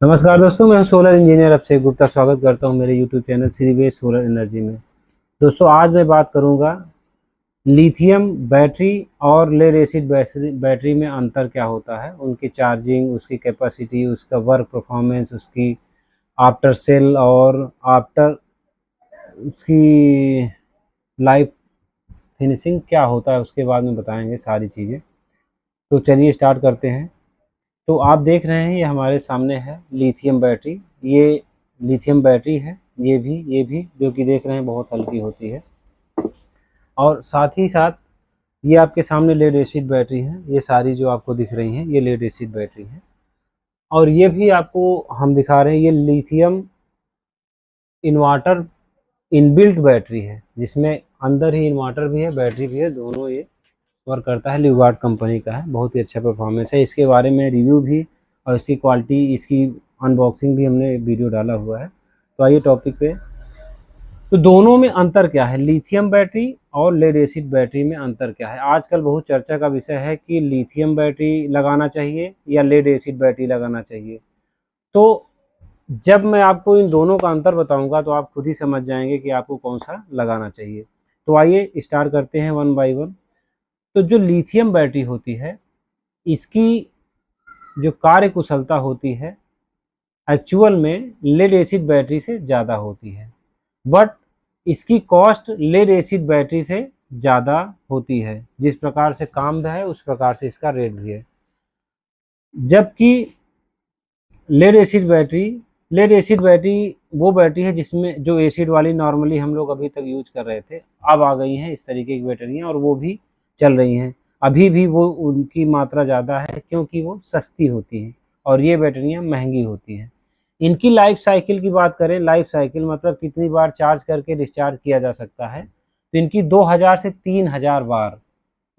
नमस्कार दोस्तों, मैं सोलर इंजीनियर अभिषेक गुप्ता स्वागत करता हूं मेरे यूट्यूब चैनल श्री वेश सोलर एनर्जी में। दोस्तों, आज मैं बात करूंगा लिथियम बैटरी और लेड एसिड बैटरी में अंतर क्या होता है, उनकी चार्जिंग, उसकी कैपेसिटी, उसका वर्क परफॉर्मेंस, उसकी आफ्टर सेल और आफ्टर उसकी लाइफ फिनिशिंग क्या होता है, उसके बाद में बताएंगे सारी चीज़ें। तो चलिए स्टार्ट करते हैं। तो आप देख रहे हैं, ये हमारे सामने है लिथियम बैटरी। ये लिथियम बैटरी है। ये भी जो कि देख रहे हैं बहुत हल्की होती है। और साथ ही साथ ये आपके सामने लेड एसिड बैटरी है। ये सारी जो आपको दिख रही हैं ये लेड एसिड बैटरी है। और ये भी आपको हम दिखा रहे हैं, ये लिथियम इन्वर्टर इनबिल्ट बैटरी है, जिसमें अंदर ही इन्वर्टर भी है, बैटरी भी है, दोनों ये वर्क करता है। लिवार्ड कंपनी का है, बहुत ही अच्छा परफॉर्मेंस है। इसके बारे में रिव्यू भी और इसकी क्वालिटी, इसकी अनबॉक्सिंग भी हमने वीडियो डाला हुआ है। तो आइए टॉपिक पे। तो दोनों में अंतर क्या है, लिथियम बैटरी और लेड एसिड बैटरी में अंतर क्या है। आजकल बहुत चर्चा का विषय है कि लिथियम बैटरी लगाना चाहिए या लेड एसिड बैटरी लगाना चाहिए। तो जब मैं आपको इन दोनों का अंतर बताऊंगा तो आप खुद ही समझ जाएंगे कि आपको कौन सा लगाना चाहिए। तो आइए स्टार्ट करते हैं वन बाय वन। तो जो लिथियम बैटरी होती है, इसकी जो कार्य कुशलता होती है एक्चुअल में लेड एसिड बैटरी से ज़्यादा होती है, बट इसकी कॉस्ट लेड एसिड बैटरी से ज़्यादा होती है। जिस प्रकार से काम है उस प्रकार से इसका रेट भी है। जबकि लेड एसिड बैटरी वो बैटरी है जिसमें जो एसिड वाली नॉर्मली हम लोग अभी तक यूज कर रहे थे, अब आ गई हैं इस तरीके की बैटरियाँ और वो भी चल रही हैं। अभी भी वो उनकी मात्रा ज़्यादा है क्योंकि वो सस्ती होती हैं और ये बैटरियाँ महंगी होती हैं। इनकी लाइफ साइकिल की बात करें, लाइफ साइकिल मतलब कितनी बार चार्ज करके डिस्चार्ज किया जा सकता है, तो इनकी 2000 से 3000 बार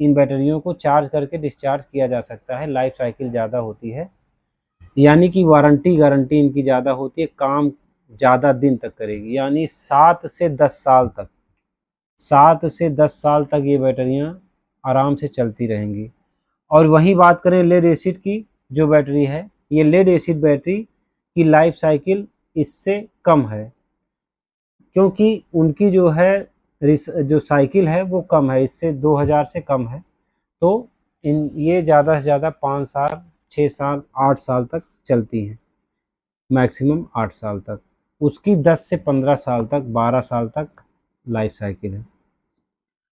इन बैटरियों को चार्ज करके डिस्चार्ज किया जा सकता है। लाइफ साइकिल ज़्यादा होती है, यानी कि वारंटी गारंटी इनकी ज़्यादा होती है, काम ज़्यादा दिन तक करेगी, यानी 7 से 10 साल तक ये बैटरियाँ आराम से चलती रहेंगी। और वहीं बात करें लेड एसिड की जो बैटरी है, ये लेड एसिड बैटरी की लाइफ साइकिल इससे कम है, क्योंकि उनकी जो है जो साइकिल है वो कम है, इससे 2000 से कम है। तो इन ये ज़्यादा से ज़्यादा 5 साल, 6 साल, 8 साल तक चलती हैं, मैक्सिमम 8 साल तक। उसकी 10 से 15 साल तक, 12 साल तक लाइफ साइकिल है।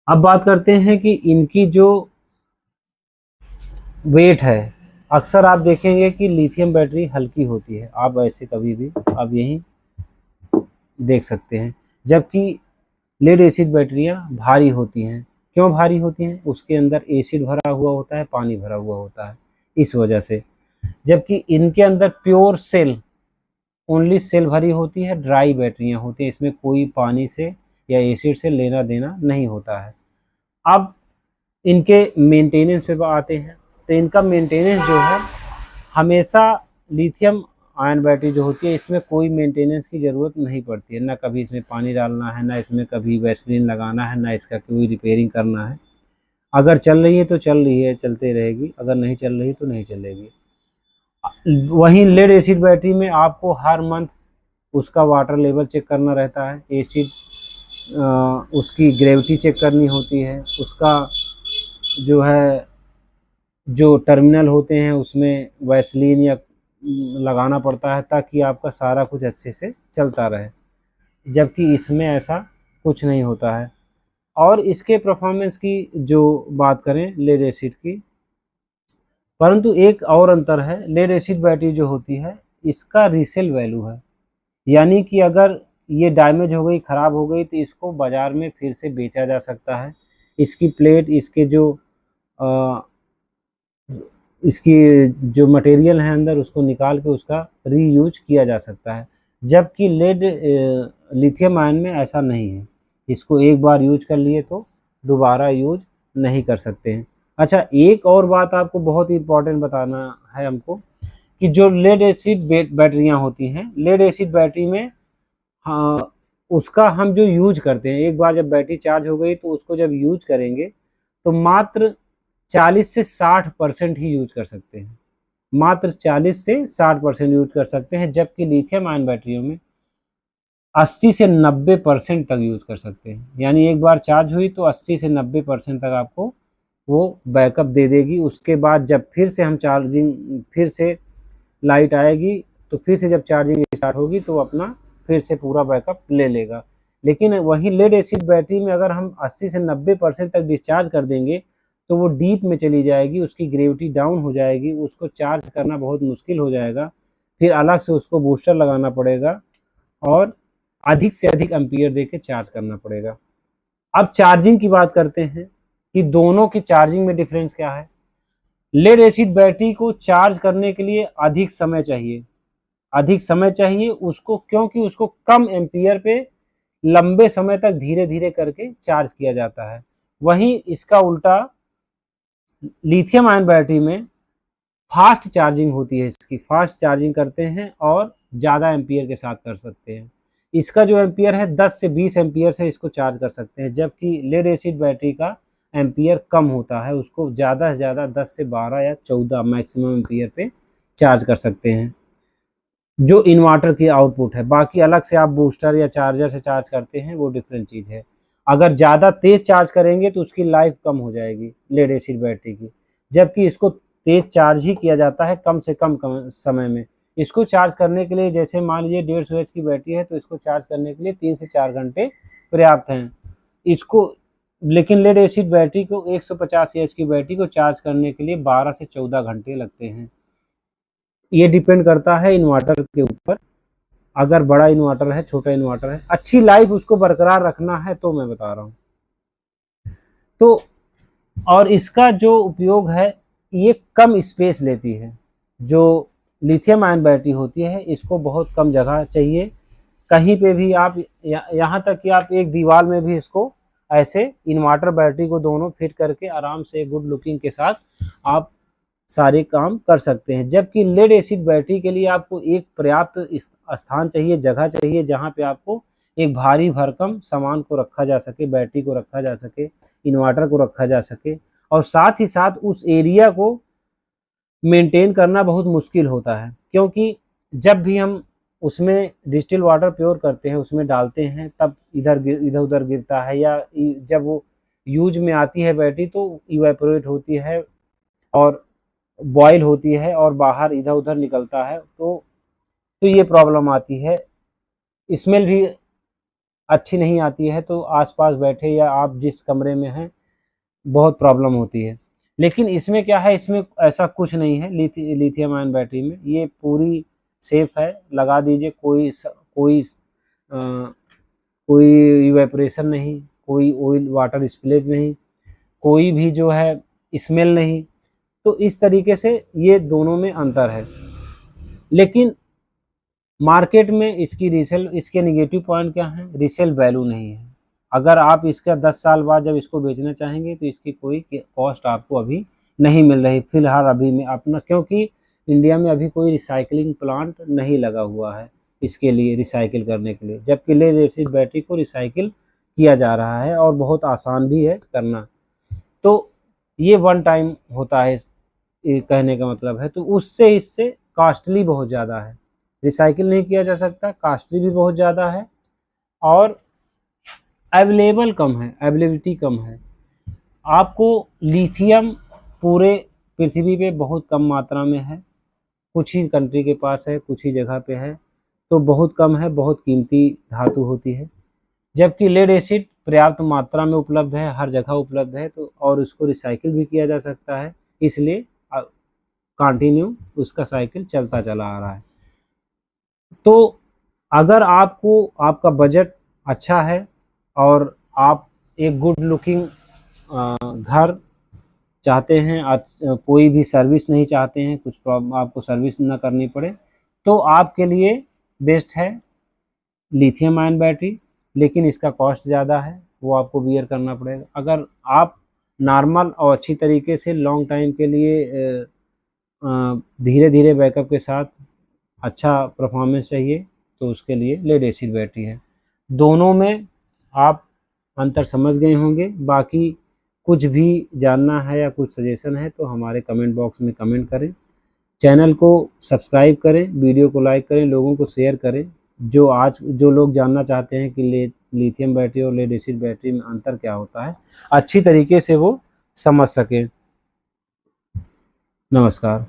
अब बात करते हैं कि इनकी जो वेट है, अक्सर आप देखेंगे कि लिथियम बैटरी हल्की होती है, आप ऐसे कभी भी आप यही देख सकते हैं, जबकि लेड एसिड बैटरियाँ भारी होती हैं। क्यों भारी होती हैं? उसके अंदर एसिड भरा हुआ होता है, पानी भरा हुआ होता है, इस वजह से। जबकि इनके अंदर प्योर सेल, ओनली सेल भरी होती है, ड्राई बैटरियाँ होती हैं, इसमें कोई पानी से या एसिड से लेना देना नहीं होता है। अब इनके मेंटेनेंस पे आते हैं। तो इनका मेंटेनेंस जो है, हमेशा लिथियम आयन बैटरी जो होती है इसमें कोई मेंटेनेंस की ज़रूरत नहीं पड़ती है। ना कभी इसमें पानी डालना है, ना इसमें कभी वैसलीन लगाना है, ना इसका कोई रिपेयरिंग करना है। अगर चल रही है तो चल रही है, चलते रहेगी, अगर नहीं चल रही तो नहीं चलेगी। वहीं लेड एसिड बैटरी में आपको हर मंथ उसका वाटर लेवल चेक करना रहता है, एसिड उसकी ग्रेविटी चेक करनी होती है, उसका जो है जो टर्मिनल होते हैं उसमें वैसलीन या लगाना पड़ता है ताकि आपका सारा कुछ अच्छे से चलता रहे। जबकि इसमें ऐसा कुछ नहीं होता है। और इसके परफॉर्मेंस की जो बात करें लेड एसिड की, परंतु एक और अंतर है, लेड एसिड बैटरी जो होती है इसका रीसेल वैल्यू है, यानी कि अगर ये डैमेज हो गई, ख़राब हो गई, तो इसको बाज़ार में फिर से बेचा जा सकता है। इसकी प्लेट, इसके जो इसकी जो मटेरियल है अंदर, उसको निकाल के उसका रीयूज किया जा सकता है। जबकि लिथियम आयन में ऐसा नहीं है, इसको एक बार यूज कर लिए तो दोबारा यूज नहीं कर सकते हैं। अच्छा, एक और बात आपको बहुत ही इम्पोर्टेंट बताना है हमको, कि जो लेड एसिड बैटरियाँ होती हैं, लेड एसिड बैटरी में, हाँ, उसका हम जो यूज करते हैं, एक बार जब बैटरी चार्ज हो गई तो उसको जब यूज करेंगे तो मात्र 40 से 60% ही यूज कर सकते हैं। मात्र 40 से 60% यूज कर सकते हैं, जबकि लिथियम आयन बैटरियों में 80 से 90% तक यूज कर सकते हैं। यानी एक बार चार्ज हुई तो 80 से 90% तक आपको वो बैकअप दे देगी। उसके बाद जब फिर से हम चार्जिंग, फिर से लाइट आएगी तो फिर से जब चार्जिंग स्टार्ट होगी तो अपना फिर से पूरा बैकअप ले लेगा। लेकिन वहीं लेड एसिड बैटरी में अगर हम 80 से 90% तक डिस्चार्ज कर देंगे तो वो डीप में चली जाएगी, उसकी ग्रेविटी डाउन हो जाएगी, उसको चार्ज करना बहुत मुश्किल हो जाएगा, फिर अलग से उसको बूस्टर लगाना पड़ेगा और अधिक से अधिक एम्पियर देके चार्ज करना पड़ेगा। अब चार्जिंग की बात करते हैं कि दोनों की चार्जिंग में डिफरेंस क्या है। लेड एसिड बैटरी को चार्ज करने के लिए अधिक समय चाहिए, अधिक समय चाहिए उसको, क्योंकि उसको कम एम्पियर पे लंबे समय तक धीरे धीरे करके चार्ज किया जाता है। वहीं इसका उल्टा लिथियम आयन बैटरी में फास्ट चार्जिंग होती है, इसकी फास्ट चार्जिंग करते हैं और ज़्यादा एम्पियर के साथ कर सकते हैं। इसका जो एम्पियर है 10 से 20 एम्पियर से इसको चार्ज कर सकते हैं, जबकि लेड एसिड बैटरी का एम्पियर कम होता है, उसको ज़्यादा से ज़्यादा 10 से 12 या 14 मैक्सिमम एम्पियर पे चार्ज कर सकते हैं, जो इन्वर्टर की आउटपुट है। बाकी अलग से आप बूस्टर या चार्जर से चार्ज करते हैं वो डिफरेंट चीज़ है। अगर ज़्यादा तेज़ चार्ज करेंगे तो उसकी लाइफ कम हो जाएगी लेड एसिड बैटरी की, जबकि इसको तेज़ चार्ज ही किया जाता है कम से कम समय में। इसको चार्ज करने के लिए जैसे मान लीजिए 150 एच की बैटरी है तो इसको चार्ज करने के लिए 3 से 4 घंटे पर्याप्त हैं इसको। लेकिन लेड एसिड बैटरी को 150 एच की बैटरी को चार्ज करने के लिए 12 से 14 घंटे लगते हैं। ये डिपेंड करता है इन्वर्टर के ऊपर, अगर बड़ा इन्वर्टर है, छोटा इन्वर्टर है, अच्छी लाइफ उसको बरकरार रखना है तो मैं बता रहा हूँ। तो और इसका जो उपयोग है ये कम स्पेस लेती है। जो लिथियम आयन बैटरी होती है इसको बहुत कम जगह चाहिए, कहीं पे भी आप यहाँ तक कि आप एक दीवार में भी इसको ऐसे इन्वर्टर बैटरी को दोनों फिट करके आराम से गुड लुकिंग के साथ आप सारे काम कर सकते हैं। जबकि लेड एसिड बैटरी के लिए आपको एक पर्याप्त स्थान चाहिए, जगह चाहिए, जहाँ पे आपको एक भारी भरकम सामान को रखा जा सके, बैटरी को रखा जा सके, इन्वर्टर को रखा जा सके, और साथ ही साथ उस एरिया को मेंटेन करना बहुत मुश्किल होता है, क्योंकि जब भी हम उसमें डिस्टिल वाटर प्योर करते हैं, उसमें डालते हैं, तब इधर उधर गिरता है, या जब वो यूज में आती है बैटरी तो इवेपोरेट होती है और बॉयल होती है और बाहर इधर उधर निकलता है, तो ये प्रॉब्लम आती है। स्मेल भी अच्छी नहीं आती है, तो आसपास बैठे या आप जिस कमरे में हैं बहुत प्रॉब्लम होती है। लेकिन इसमें क्या है, इसमें ऐसा कुछ नहीं है। लिथियम आयन बैटरी में ये पूरी सेफ है, लगा दीजिए, कोई इवेपोरेशन नहीं, कोई ऑयल वाटर स्पिलेज नहीं, कोई भी जो है स्मेल नहीं। तो इस तरीके से ये दोनों में अंतर है। लेकिन मार्केट में इसकी रीसेल, इसके निगेटिव पॉइंट क्या है, रीसेल वैल्यू नहीं है। अगर आप इसका 10 साल बाद जब इसको बेचना चाहेंगे तो इसकी कोई कॉस्ट आपको अभी नहीं मिल रही फिलहाल अभी में अपना, क्योंकि इंडिया में अभी कोई रिसाइकलिंग प्लांट नहीं लगा हुआ है इसके लिए, रिसाइकिल करने के लिए। जबकि लेड एसिड बैटरी को रिसाइकिल किया जा रहा है और बहुत आसान भी है करना। तो ये वन टाइम होता है, ये कहने का मतलब है। तो उससे इससे कॉस्टली बहुत ज़्यादा है, रिसाइकिल नहीं किया जा सकता, कॉस्टली भी बहुत ज़्यादा है, और अवेलेबल कम है, अवेलेबिलिटी कम है। आपको लिथियम पूरे पृथ्वी पे बहुत कम मात्रा में है, कुछ ही कंट्री के पास है, कुछ ही जगह पे है, तो बहुत कम है, बहुत कीमती धातु होती है। जबकि लेड एसिड पर्याप्त मात्रा में उपलब्ध है, हर जगह उपलब्ध है, तो और उसको रिसाइकिल भी किया जा सकता है, इसलिए कंटिन्यू उसका साइकिल चलता चला आ रहा है। तो अगर आपको आपका बजट अच्छा है और आप एक गुड लुकिंग घर चाहते हैं, कोई भी सर्विस नहीं चाहते हैं, कुछ प्रॉब्लम आपको सर्विस ना करनी पड़े, तो आपके लिए बेस्ट है लिथियम आयन बैटरी। लेकिन इसका कॉस्ट ज़्यादा है, वो आपको बियर करना पड़ेगा। अगर आप नॉर्मल और अच्छी तरीके से लॉन्ग टाइम के लिए धीरे धीरे बैकअप के साथ अच्छा परफॉर्मेंस चाहिए तो उसके लिए लेड एसिड बैटरी है। दोनों में आप अंतर समझ गए होंगे। बाकी कुछ भी जानना है या कुछ सजेशन है तो हमारे कमेंट बॉक्स में कमेंट करें। चैनल को सब्सक्राइब करें, वीडियो को लाइक करें, लोगों को शेयर करें। जो लोग जानना चाहते हैं कि लिथियम बैटरी और लेड एसिड बैटरी में अंतर क्या होता है, अच्छी तरीके से वो समझ सकें। नमस्कार।